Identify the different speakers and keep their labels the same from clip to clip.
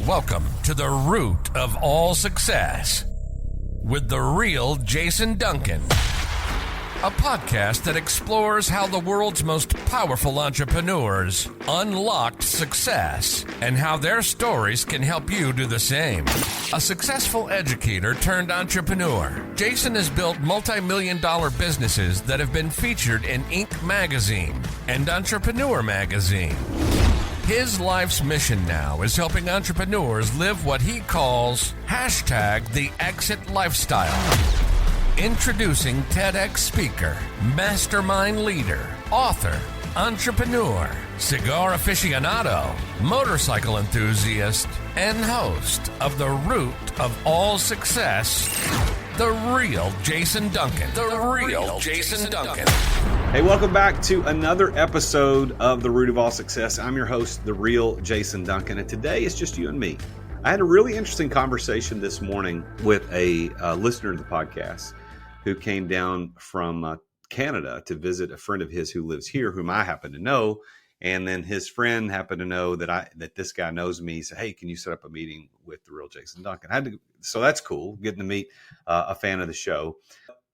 Speaker 1: Welcome to the root of all success with the Real Jason Duncan, a podcast that explores how the world's most powerful entrepreneurs unlocked success and how their stories can help you do the same. A successful educator turned entrepreneur, Jason has built multi-million-dollar businesses that have been featured in Inc. magazine and Entrepreneur magazine. His life's mission now is helping entrepreneurs live what he calls #the exit lifestyle. Introducing TEDx speaker, mastermind leader, author, entrepreneur, cigar aficionado, motorcycle enthusiast, and host of The Root of All Success, the Real Jason Duncan. The Real Jason Duncan.
Speaker 2: Hey, welcome back to another episode of The Root of All Success. I'm your host, The Real Jason Duncan, and today it's just you and me. I had a really interesting conversation this morning with a listener to the podcast who came down from Canada to visit a friend of his who lives here, whom I happen to know. And then his friend happened to know that this guy knows me. He said, "Hey, can you set up a meeting with the Real Jason Duncan?" So that's cool, getting to meet a fan of the show.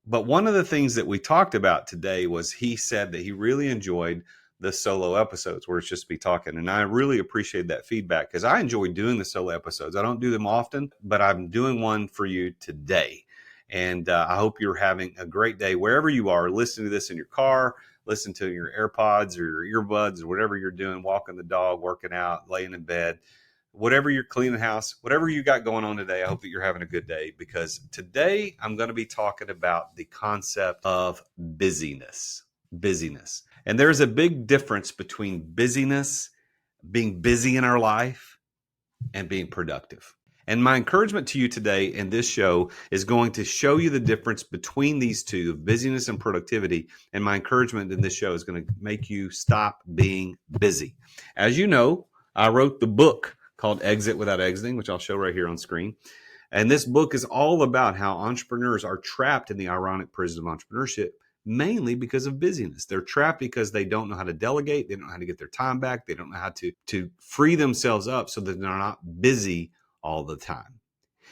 Speaker 2: But one of the things that we talked about today was he said that he really enjoyed the solo episodes where it's just me talking. And I really appreciate that feedback because I enjoy doing the solo episodes. I don't do them often, but I'm doing one for you today. And I hope you're having a great day wherever you are, listening to this in your car, listen to your AirPods or your earbuds or whatever you're doing, walking the dog, working out, laying in bed, whatever you're cleaning the house, whatever you got going on today. I hope that you're having a good day because today I'm going to be talking about the concept of busyness. And there's a big difference between busyness, being busy in our life, and being productive. And my encouragement to you today in this show is going to show you the difference between these two, of busyness and productivity. And my encouragement in this show is going to make you stop being busy. As you know, I wrote the book called Exit Without Exiting, which I'll show right here on screen. And this book is all about how entrepreneurs are trapped in the ironic prison of entrepreneurship, mainly because of busyness. They're trapped because they don't know how to delegate. They don't know how to get their time back. They don't know how to free themselves up so that they're not busy all the time.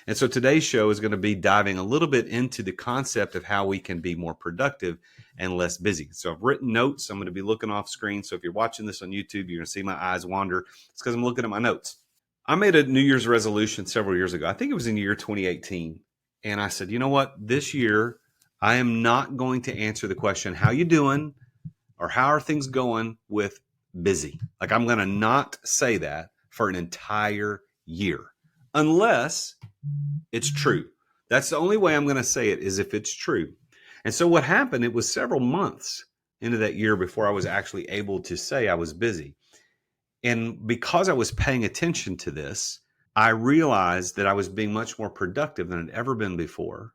Speaker 2: And so today's show is going to be diving a little bit into the concept of how we can be more productive and less busy. So I've written notes. I'm going to be looking off screen. So if you're watching this on YouTube, you're going to see my eyes wander. It's because I'm looking at my notes. I made a New Year's resolution several years ago. I think it was in the year 2018. And I said, you know what? This year, I am not going to answer the question, how you doing? Or how are things going with busy? Like I'm going to not say that for an entire year. Unless it's true. That's the only way I'm going to say it is if it's true. And so what happened, it was several months into that year before I was actually able to say I was busy. And because I was paying attention to this, I realized that I was being much more productive than I'd ever been before.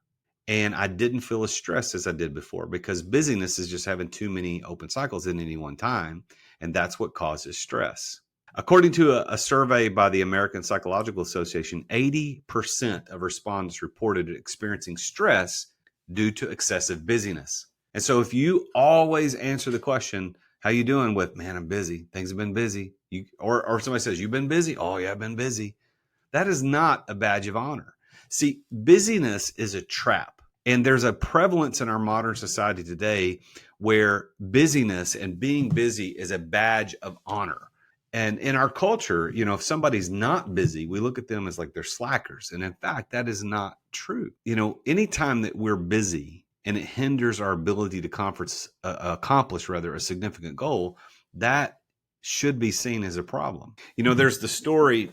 Speaker 2: And I didn't feel as stressed as I did before because busyness is just having too many open cycles at any one time. And that's what causes stress. According to a survey by the American Psychological Association, 80% of respondents reported experiencing stress due to excessive busyness. And so if you always answer the question, how you doing with, man, I'm busy. Things have been busy. Or somebody says, you've been busy? Oh, yeah, I've been busy. That is not a badge of honor. See, busyness is a trap. And there's a prevalence in our modern society today where busyness and being busy is a badge of honor. And in our culture, you know, if somebody's not busy, we look at them as like they're slackers. And in fact, that is not true. You know, anytime that we're busy and it hinders our ability to accomplish a significant goal, that should be seen as a problem. You know, there's the story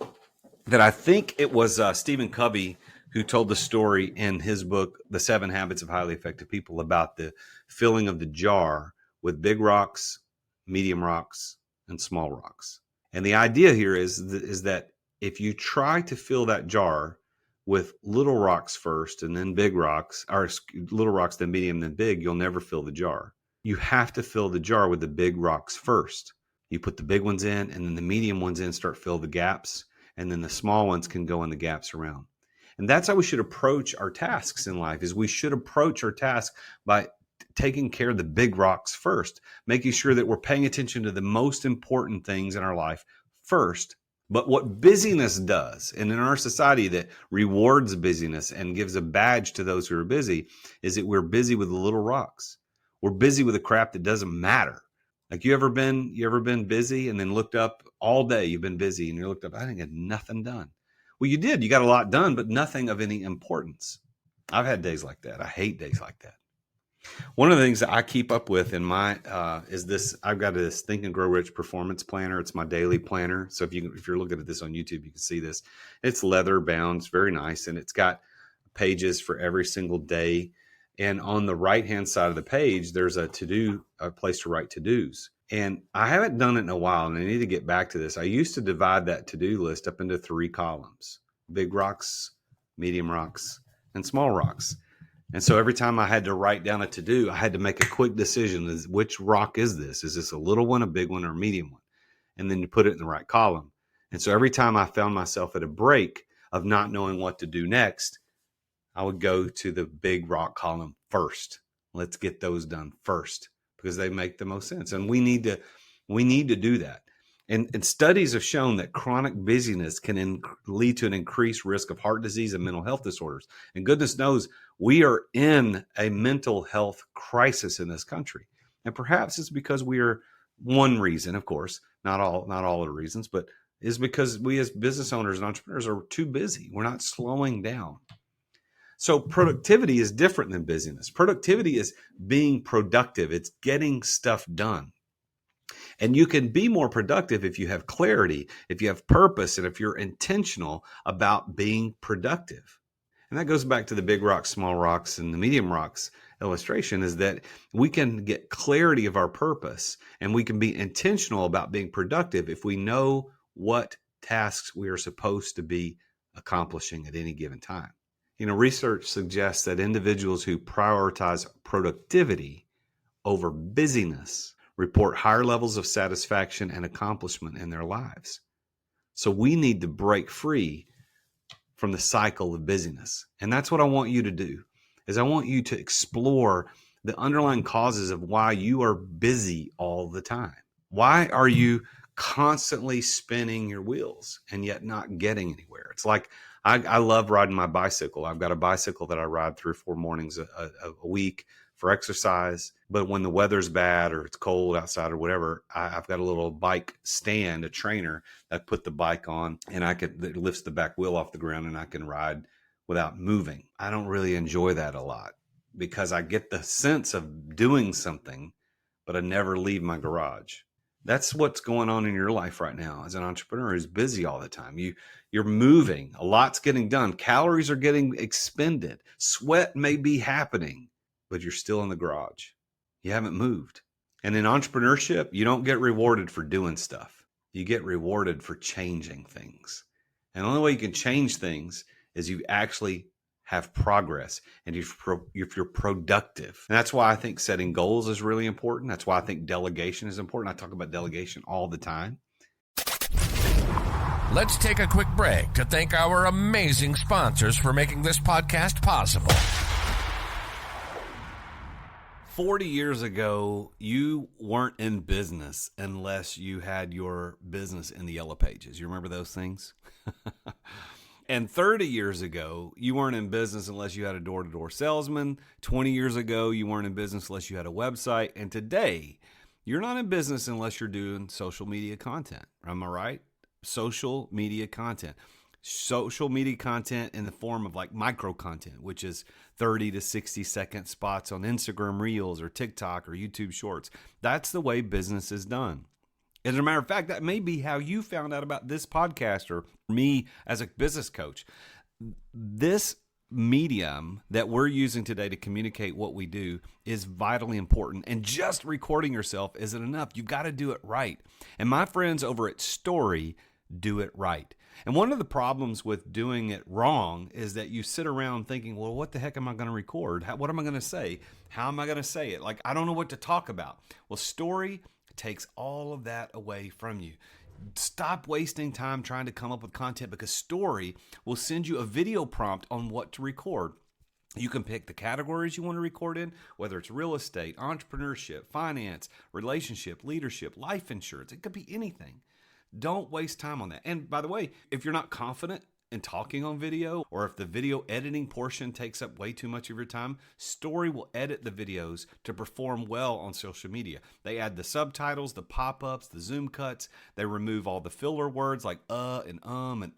Speaker 2: that I think it was Stephen Covey who told the story in his book, The 7 Habits of Highly Effective People, about the filling of the jar with big rocks, medium rocks, and small rocks. And the idea here is that if you try to fill that jar with little rocks first and then big rocks, or little rocks, then medium, then big, you'll never fill the jar. You have to fill the jar with the big rocks first. You put the big ones in and then the medium ones in, start fill the gaps, and then the small ones can go in the gaps around. And that's how we should approach our tasks in life, is we should approach our task by taking care of the big rocks first, making sure that we're paying attention to the most important things in our life first, But what busyness does, and in our society that rewards busyness and gives a badge to those who are busy, is that we're busy with the little rocks. We're busy with the crap that doesn't matter. Like you ever been busy and then looked up all day, you've been busy and you looked up, I didn't get nothing done. Well, you did. You got a lot done, but nothing of any importance. I've had days like that. I hate days like that. One of the things that I keep up with in my is this. I've got this Think and Grow Rich performance planner. It's my daily planner. So if you're looking at this on YouTube, you can see this. It's leather bound. It's very nice, and it's got pages for every single day. And on the right hand side of the page, there's a place to write to dos. And I haven't done it in a while, and I need to get back to this. I used to divide that to do list up into 3 columns: big rocks, medium rocks, and small rocks. And so every time I had to write down a to-do, I had to make a quick decision. Which rock is this? Is this a little one, a big one, or a medium one? And then you put it in the right column. And so every time I found myself at a break of not knowing what to do next, I would go to the big rock column first. Let's get those done first because they make the most sense. And we need to do that. And studies have shown that chronic busyness can lead to an increased risk of heart disease and mental health disorders. And goodness knows we are in a mental health crisis in this country. And perhaps it's because we are, one reason, of course, not all the reasons, but is because we as business owners and entrepreneurs are too busy. We're not slowing down. So productivity is different than busyness. Productivity is being productive. It's getting stuff done. And you can be more productive if you have clarity, if you have purpose, and if you're intentional about being productive. And that goes back to the big rocks, small rocks, and the medium rocks illustration, is that we can get clarity of our purpose and we can be intentional about being productive if we know what tasks we are supposed to be accomplishing at any given time. Research suggests that individuals who prioritize productivity over busyness report higher levels of satisfaction and accomplishment in their lives. So we need to break free from the cycle of busyness. And that's what I want you to do, is I want you to explore the underlying causes of why you are busy all the time. Why are you constantly spinning your wheels and yet not getting anywhere? It's like, I love riding my bicycle. I've got a bicycle that I ride 3 or 4 mornings a week for exercise. But when the weather's bad or it's cold outside or whatever, I've got a little bike stand, a trainer that I put the bike on, and it lifts the back wheel off the ground and I can ride without moving. I don't really enjoy that a lot because I get the sense of doing something, but I never leave my garage. That's what's going on in your life right now as an entrepreneur who's busy all the time. You're moving, a lot's getting done. Calories are getting expended. Sweat may be happening, but you're still in the garage. You haven't moved. And in entrepreneurship, you don't get rewarded for doing stuff. You get rewarded for changing things. And the only way you can change things is you actually have progress and if you're productive. And that's why I think setting goals is really important. That's why I think delegation is important. I talk about delegation all the time.
Speaker 1: Let's take a quick break to thank our amazing sponsors for making this podcast possible.
Speaker 2: 40 years ago, you weren't in business unless you had your business in the yellow pages. You remember those things? And 30 years ago, you weren't in business unless you had a door-to-door salesman. 20 years ago, you weren't in business unless you had a website. And today, you're not in business unless you're doing social media content. Am I right? Social media content. Social media content in the form of like micro content, which is 30 to 60 second spots on Instagram Reels or TikTok or YouTube Shorts. That's the way business is done. As a matter of fact, that may be how you found out about this podcast or me as a business coach. This medium that we're using today to communicate what we do is vitally important. And just recording yourself isn't enough. You've got to do it right. And my friends over at Story do it right. And one of the problems with doing it wrong is that you sit around thinking, well, what the heck am I going to record? What am I going to say? How am I going to say it? Like, I don't know what to talk about. Well, Story takes all of that away from you. Stop wasting time trying to come up with content because Story will send you a video prompt on what to record. You can pick the categories you want to record in, whether it's real estate, entrepreneurship, finance, relationship, leadership, life insurance. It could be anything. Don't waste time on that. And by the way, if you're not confident in talking on video, or if the video editing portion takes up way too much of your time, Story will edit the videos to perform well on social media. They add the subtitles, the pop-ups, the zoom cuts. They remove all the filler words like and and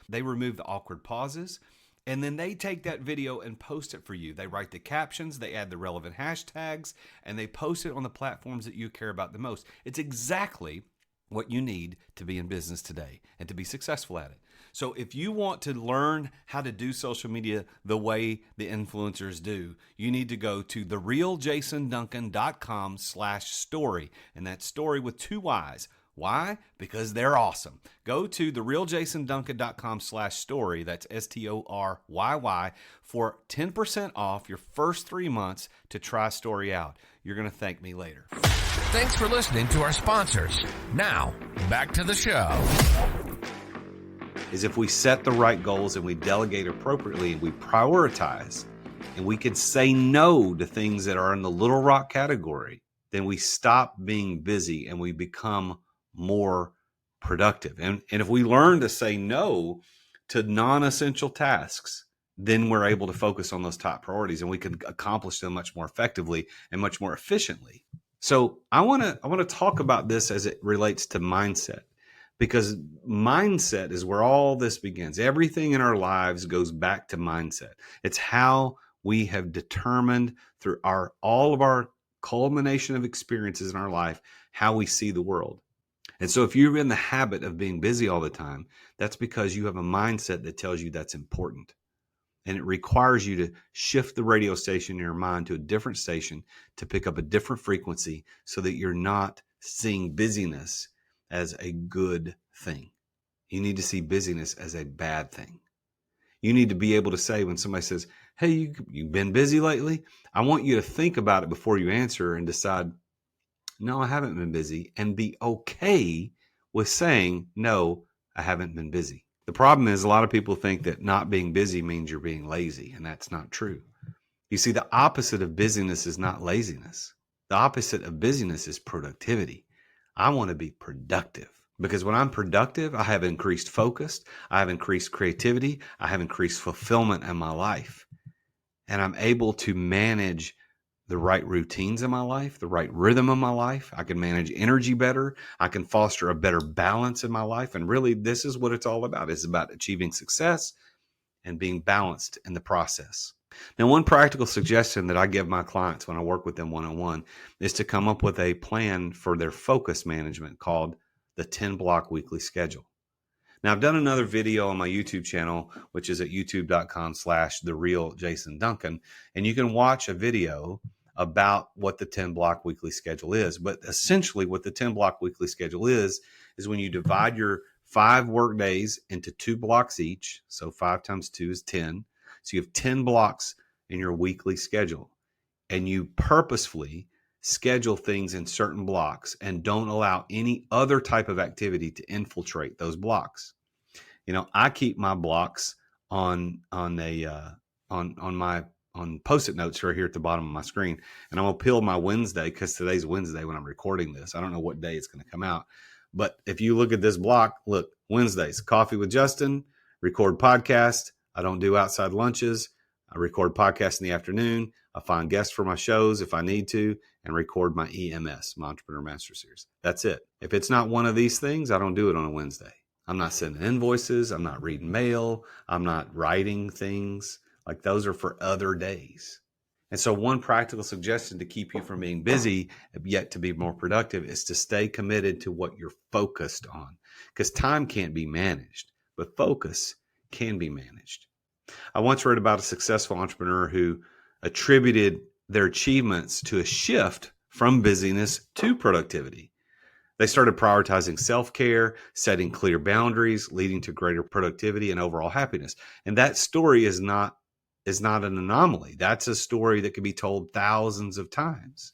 Speaker 2: They remove the awkward pauses. And then they take that video and post it for you. They write the captions, they add the relevant hashtags, and they post it on the platforms that you care about the most. It's exactly what you need to be in business today and to be successful at it. So if you want to learn how to do social media the way the influencers do, you need to go to therealjasonduncan.com/story. And that's story with 2 Y's. Why? Because they're awesome. Go to therealjasonduncan.com/story. That's STORYY for 10% off your first 3 months to try Story out. You're going to thank me later.
Speaker 1: Thanks for listening to our sponsors. Now, back to the show.
Speaker 2: Is if we set the right goals and we delegate appropriately and we prioritize and we can say no to things that are in the little rock category, then we stop being busy and we become more productive. And if we learn to say no to non-essential tasks, then we're able to focus on those top priorities and we can accomplish them much more effectively and much more efficiently. So I want to talk about this as it relates to mindset, because mindset is where all this begins. Everything in our lives goes back to mindset. It's how we have determined through all of our culmination of experiences in our life how we see the world. And so if you're in the habit of being busy all the time, that's because you have a mindset that tells you that's important. And it requires you to shift the radio station in your mind to a different station to pick up a different frequency so that you're not seeing busyness as a good thing. You need to see busyness as a bad thing. You need to be able to say when somebody says, hey, you've been busy lately? I want you to think about it before you answer and decide, no, I haven't been busy, and be okay with saying, no, I haven't been busy. The problem is a lot of people think that not being busy means you're being lazy, and that's not true. You see, the opposite of busyness is not laziness. The opposite of busyness is productivity. I want to be productive because when I'm productive, I have increased focus, I have increased creativity, I have increased fulfillment in my life, and I'm able to manage the right routines in my life, the right rhythm of my life. I can manage energy better. I can foster a better balance in my life. And really, this is what it's all about. It's about achieving success and being balanced in the process. Now, one practical suggestion that I give my clients when I work with them one-on-one is to come up with a plan for their focus management called the 10-block weekly schedule. Now, I've done another video on my YouTube channel, which is at youtube.com/therealjasonduncan, and you can watch a video about what the 10-block weekly schedule is. But essentially what the 10-block weekly schedule is when you divide your 5 work days into 2 blocks each. So 5 times 2 is 10. So you have 10 blocks in your weekly schedule, and you purposefully schedule things in certain blocks and don't allow any other type of activity to infiltrate those blocks. You know, I keep my blocks on Post-it notes right here at the bottom of my screen. And I'm going to peel my Wednesday because today's Wednesday when I'm recording this. I don't know what day it's going to come out. But if you look at this block, look, Wednesdays, coffee with Justin, record podcast. I don't do outside lunches. I record podcasts in the afternoon. I find guests for my shows if I need to, and record my EMS, my Entrepreneur Master Series. That's it. If it's not one of these things, I don't do it on a Wednesday. I'm not sending invoices. I'm not reading mail. I'm not writing things. Like those are for other days. And so one practical suggestion to keep you from being busy, yet to be more productive, is to stay committed to what you're focused on. Because time can't be managed, but focus can be managed. I once read about a successful entrepreneur who attributed their achievements to a shift from busyness to productivity. They started prioritizing self-care, setting clear boundaries, leading to greater productivity and overall happiness. And that story is not an anomaly. That's a story that can be told thousands of times.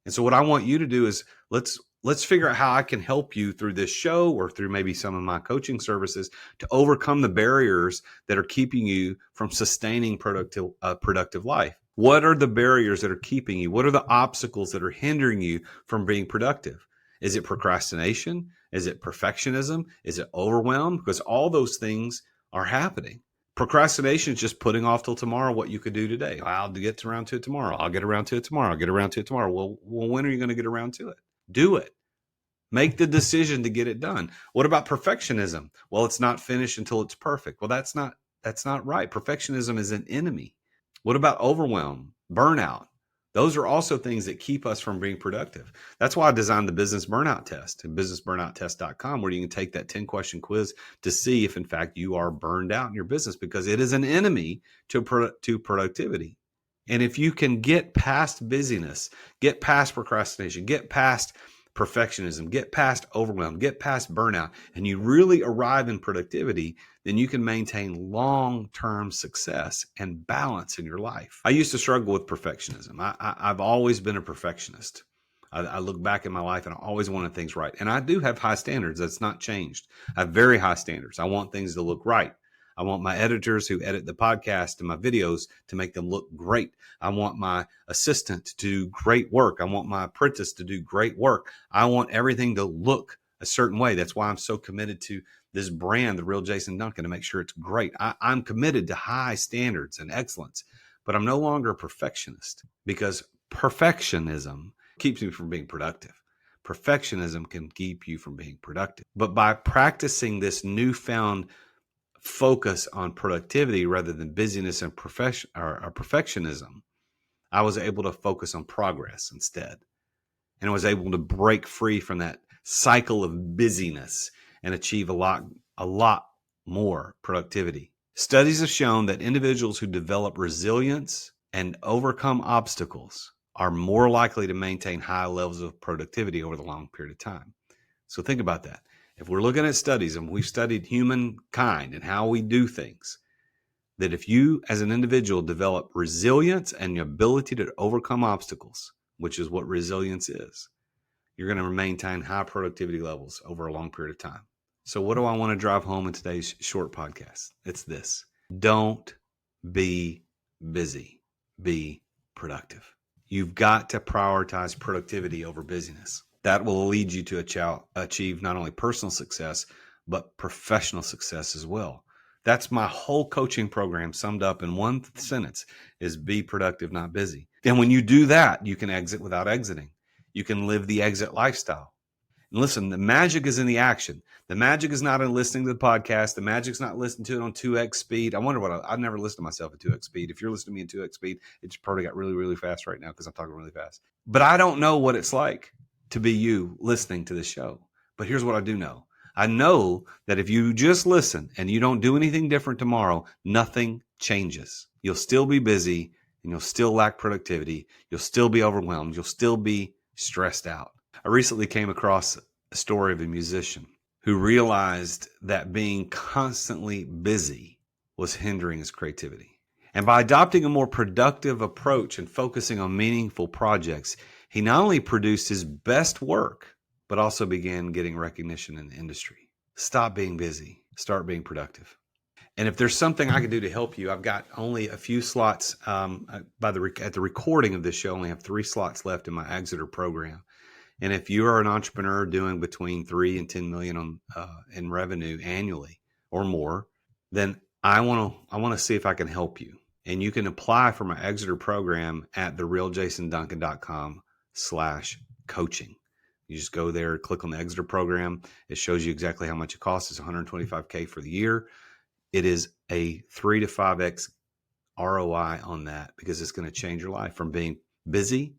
Speaker 2: And so what I want you to do is let's figure out how I can help you through this show or through maybe some of my coaching services to overcome the barriers that are keeping you from sustaining productive life. What are the barriers that are keeping you? What are the obstacles that are hindering you from being productive? Is it procrastination? Is it perfectionism? Is it overwhelm? Because all those things are happening. Procrastination is just putting off till tomorrow what you could do today. I'll get around to it tomorrow. I'll get around to it tomorrow. I'll get around to it tomorrow. Well, when are you going to get around to it? Do it. Make the decision to get it done. What about perfectionism? Well, it's not finished until it's perfect. Well, that's not right. Perfectionism is an enemy. What about overwhelm, burnout? Those are also things that keep us from being productive. That's why I designed the business burnout test at businessburnouttest.com, where you can take that 10-question quiz to see if, in fact, you are burned out in your business, because it is an enemy to productivity. And if you can get past busyness, get past procrastination, get past perfectionism, get past overwhelm, get past burnout, and you really arrive in productivity, then you can maintain long-term success and balance in your life. I used to struggle with perfectionism. I've always been a perfectionist. I look back in my life and I always wanted things right. And I do have high standards. That's not changed. I have very high standards. I want things to look right. I want my editors who edit the podcast and my videos to make them look great. I want my assistant to do great work. I want my apprentice to do great work. I want everything to look a certain way. That's why I'm so committed to this brand, the Real Jason Duncan, to make sure it's great. I'm committed to high standards and excellence, but I'm no longer a perfectionist, because perfectionism keeps me from being productive. Perfectionism can keep you from being productive. But by practicing this newfound focus on productivity rather than busyness and perfectionism, I was able to focus on progress instead. And I was able to break free from that cycle of busyness and achieve a lot more productivity. Studies have shown that individuals who develop resilience and overcome obstacles are more likely to maintain high levels of productivity over the long period of time. So think about that. If we're looking at studies, and we've studied humankind and how we do things, that if you as an individual develop resilience and the ability to overcome obstacles, which is what resilience is, you're going to maintain high productivity levels over a long period of time. So what do I want to drive home in today's short podcast? It's this: don't be busy, be productive. You've got to prioritize productivity over busyness. That will lead you to achieve not only personal success, but professional success as well. That's my whole coaching program summed up in one sentence: is be productive, not busy. And when you do that, you can exit without exiting. You can live the exit lifestyle. And listen, the magic is in the action. The magic is not in listening to the podcast. The magic's not listening to it on 2x speed. I wonder I've never listened to myself at 2x speed. If you're listening to me in 2x speed, it's probably got really, really fast right now because I'm talking really fast. But I don't know what it's like to be you listening to the show. But here's what I do know. I know that if you just listen and you don't do anything different tomorrow, nothing changes. You'll still be busy and you'll still lack productivity. You'll still be overwhelmed. You'll still be stressed out. I recently came across a story of a musician who realized that being constantly busy was hindering his creativity. And by adopting a more productive approach and focusing on meaningful projects, he not only produced his best work, but also began getting recognition in the industry. Stop being busy. Start being productive. And if there's something I can do to help you, I've got only a few slots. At the recording of this show, I only have 3 slots left in my Exeter program. And if you are an entrepreneur doing between 3 and 10 million in revenue annually or more, then I want to see if I can help you. And you can apply for my Exeter program at therealjasonduncan.com/coaching. You just go there, click on the Exeter program. It shows you exactly how much it costs. It's $125K for the year. It is a 3 to 5x ROI on that, because it's going to change your life from being busy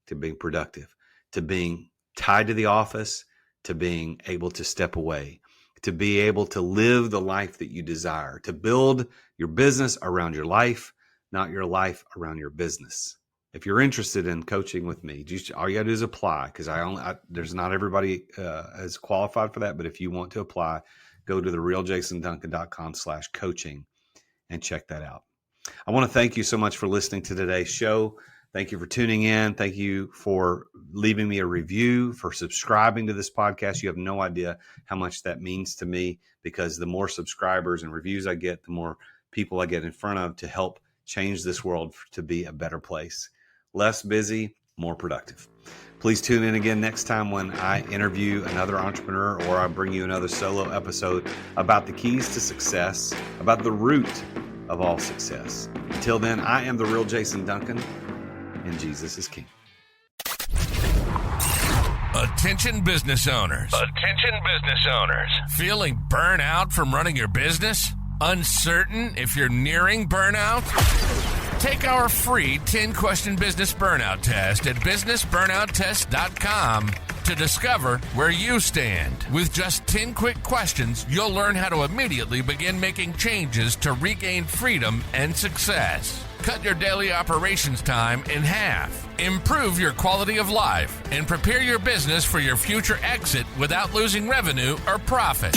Speaker 2: to being productive, to being tied to the office, to being able to step away, to be able to live the life that you desire, to build your business around your life, not your life around your business. If you're interested in coaching with me, all you got to do is apply, because there's not everybody is qualified for that. But if you want to apply, go to therealjasonduncan.com/coaching and check that out. I want to thank you so much for listening to today's show. Thank you for tuning in. Thank you for leaving me a review, for subscribing to this podcast. You have no idea how much that means to me, because the more subscribers and reviews I get, the more people I get in front of to help change this world to be a better place. Less busy, more productive. Please tune in again next time when I interview another entrepreneur or I bring you another solo episode about the keys to success, about the root of all success. Until then, I am the real Jason Duncan, and Jesus is King.
Speaker 1: Attention business owners. Attention business owners. Feeling burnout from running your business? Uncertain if you're nearing burnout? Take our free 10-question business burnout test at businessburnouttest.com to discover where you stand. With just 10 quick questions, you'll learn how to immediately begin making changes to regain freedom and success. Cut your daily operations time in half. Improve your quality of life and prepare your business for your future exit without losing revenue or profit.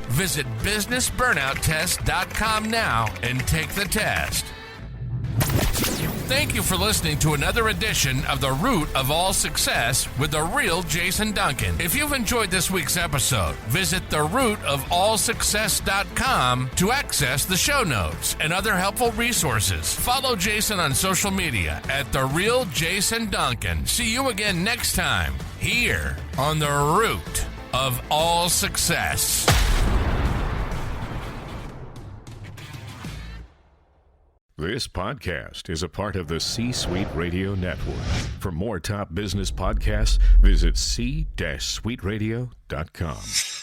Speaker 1: Visit businessburnouttest.com now and take the test. Thank you for listening to another edition of The Root of All Success with the real Jason Duncan. If you've enjoyed this week's episode, visit therootofallsuccess.com to access the show notes and other helpful resources. Follow Jason on social media at The Real Jason Duncan. See you again next time here on The Root of All Success.
Speaker 3: This podcast is a part of the C-Suite Radio Network. For more top business podcasts, visit c-suiteradio.com.